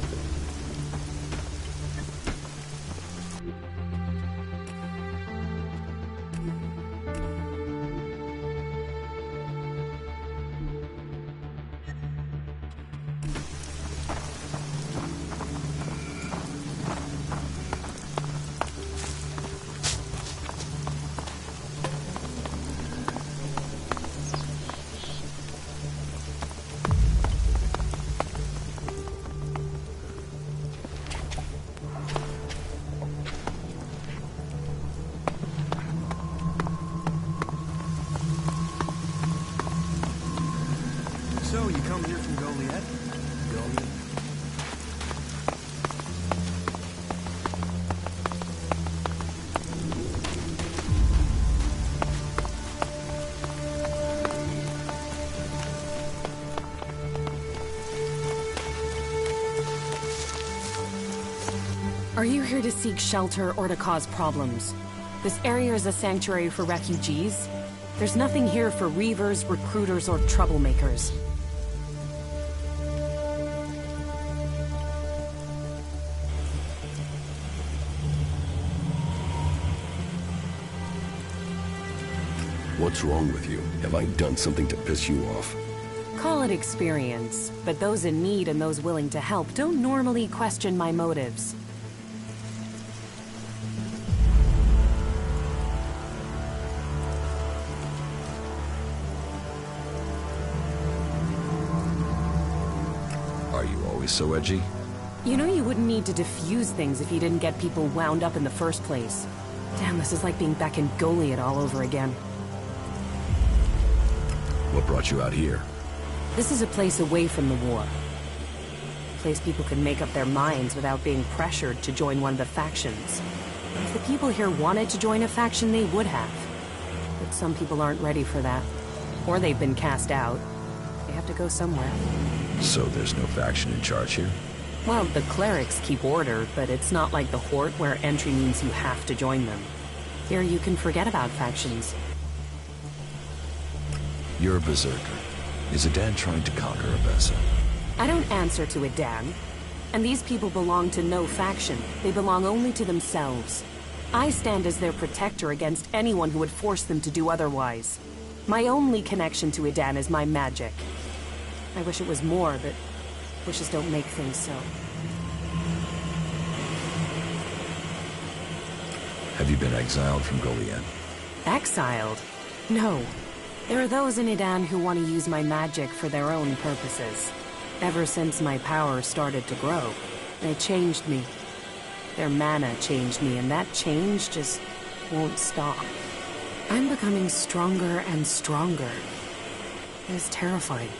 Speaker 5: come here from Goliath? Goliath?
Speaker 19: Are you here to seek shelter or to cause problems? This area is a sanctuary for refugees. There's nothing here for reavers, recruiters, or troublemakers.
Speaker 4: What's wrong with you? Have I done something to piss you off?
Speaker 19: Call it experience, but those in need and those willing to help don't normally question my motives.
Speaker 4: Are you always so edgy?
Speaker 19: You know you wouldn't need to defuse things if you didn't get people wound up in the first place. Damn, this is like being back in Goliath all over again.
Speaker 4: What brought you out here?
Speaker 19: This is a place away from the war. A place people can make up their minds without being pressured to join one of the factions. If the people here wanted to join a faction, they would have. But some people aren't ready for that. Or they've been cast out. They have to go somewhere.
Speaker 4: So there's no faction in charge here?
Speaker 19: Well, the clerics keep order, but it's not like the Horde where entry means you have to join them. Here you can forget about factions.
Speaker 4: You're a berserker. Is Adan trying to conquer Abessa?
Speaker 19: I don't answer to Adan. And these people belong to no faction. They belong only to themselves. I stand as their protector against anyone who would force them to do otherwise. My only connection to Adan is my magic. I wish it was more, but wishes don't make things so.
Speaker 4: Have you been exiled from Goliath?
Speaker 19: Exiled? No. There are those in Adan who want to use my magic for their own purposes. Ever since my power started to grow, they changed me. Their mana changed me, and that change just won't stop. I'm becoming stronger and stronger. It's terrifying.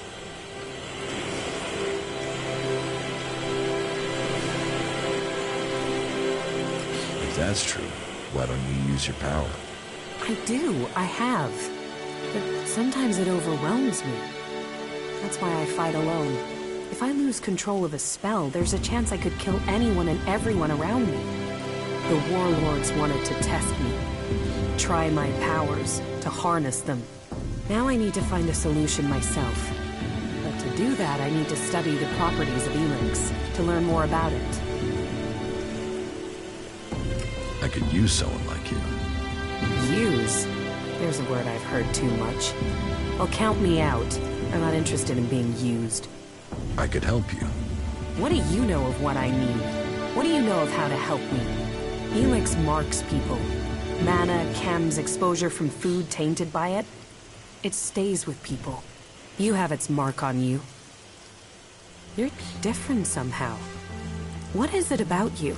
Speaker 4: If that's true, why don't you use your power?
Speaker 19: I do, I have. But sometimes it overwhelms me. That's why I fight alone. If I lose control of a spell, there's a chance I could kill anyone and everyone around me. The warlords wanted to test me. Try my powers, to harness them. Now I need to find a solution myself. But to do that, I need to study the properties of ELEX, to learn more about it.
Speaker 4: I could use someone like you.
Speaker 19: Use? There's a word I've heard too much. Well, count me out. I'm not interested in being used.
Speaker 4: I could help you.
Speaker 19: What do you know of what I need? What do you know of how to help me? ELEX marks people. Mana, chems, exposure from food tainted by it. It stays with people. You have its mark on you. You're different somehow. What is it about you?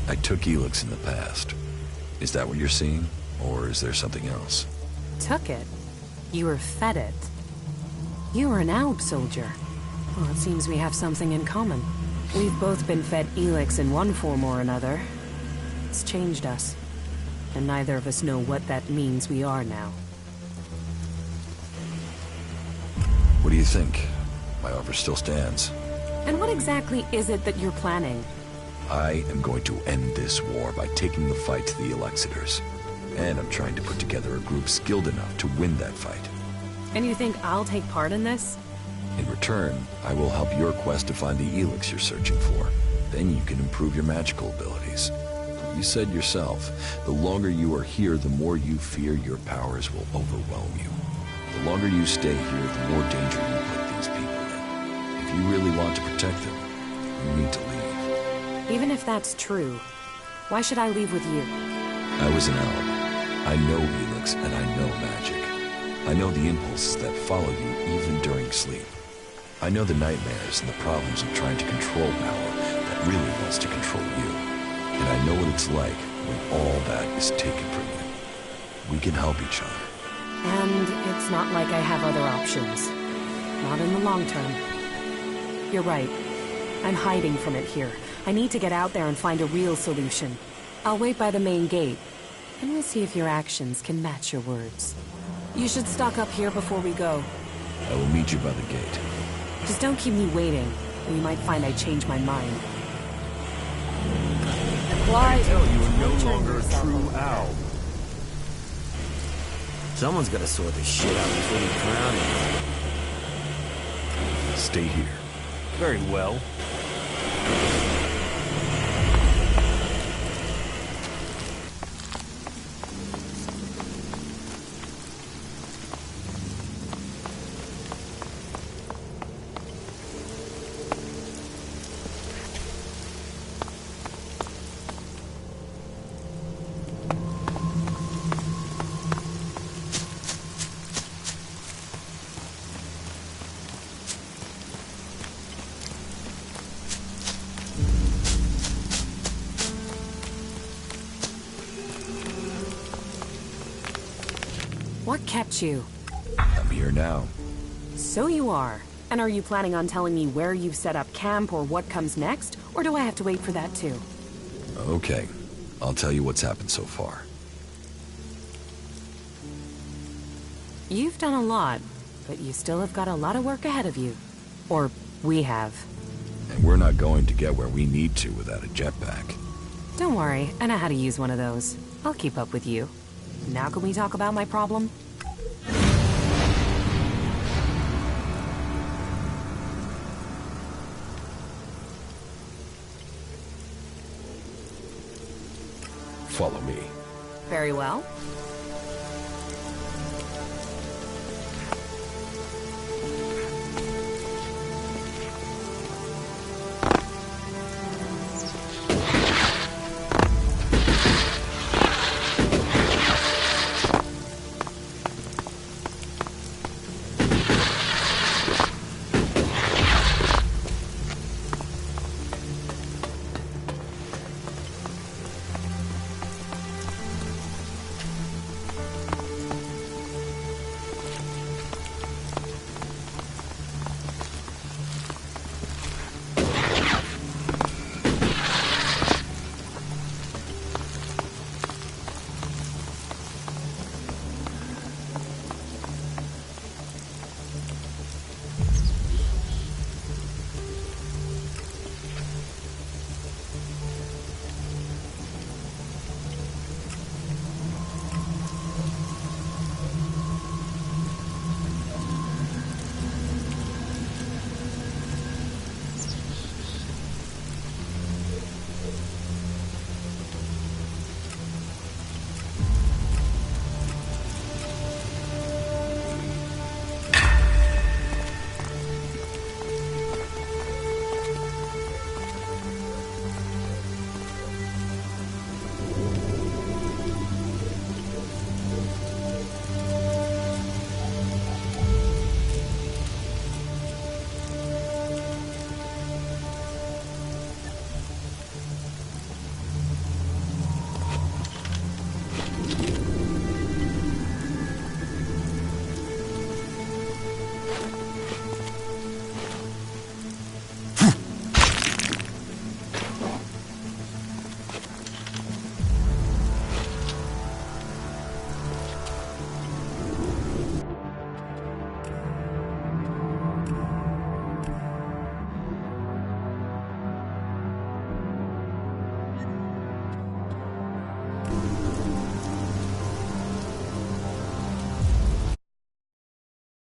Speaker 4: I took ELEX in the past. Is that what you're seeing? Or is there something else?
Speaker 19: Took it? You were fed it? You were an Alb soldier. Well, it seems we have something in common. We've both been fed ELEX in one form or another. It's changed us. And neither of us know what that means we are now.
Speaker 4: What do you think? My offer still stands.
Speaker 19: And what exactly is it that you're planning?
Speaker 4: I am going to end this war by taking the fight to the Elexitors. And I'm trying to put together a group skilled enough to win that fight.
Speaker 19: And you think I'll take part in this?
Speaker 4: In return, I will help your quest to find the ELEX you're searching for. Then you can improve your magical abilities. You said yourself, the longer you are here, the more you fear your powers will overwhelm you. The longer you stay here, the more danger you put these people in. If you really want to protect them, you need to leave.
Speaker 19: Even if that's true, why should I leave with you?
Speaker 4: I was an Alb. I know ELEX and I know magic. I know the impulses that follow you even during sleep. I know the nightmares and the problems of trying to control power that really wants to control you. And I know what it's like when all that is taken from you. We can help each other.
Speaker 19: And it's not like I have other options. Not in the long term. You're right. I'm hiding from it here. I need to get out there and find a real solution. I'll wait by the main gate, and we'll see if your actions can match your words. You should stock up here before we go.
Speaker 4: I will meet you by the gate.
Speaker 19: Just don't keep me waiting, or you might find I change my mind.
Speaker 2: I tell you are no longer a true owl.
Speaker 8: Someone's gotta sort this shit out before we drown it.
Speaker 4: Stay here.
Speaker 2: Very well.
Speaker 19: What kept you?
Speaker 4: I'm here now.
Speaker 19: So you are. And are you planning on telling me where you've set up camp or what comes next? Or do I have to wait for that too?
Speaker 4: Okay. I'll tell you what's happened so far.
Speaker 19: You've done a lot, but you still have got a lot of work ahead of you. Or we have.
Speaker 4: And we're not going to get where we need to without a jetpack.
Speaker 19: Don't worry, I know how to use one of those. I'll keep up with you. Now can we talk about my problem?
Speaker 4: Follow me.
Speaker 19: Very well.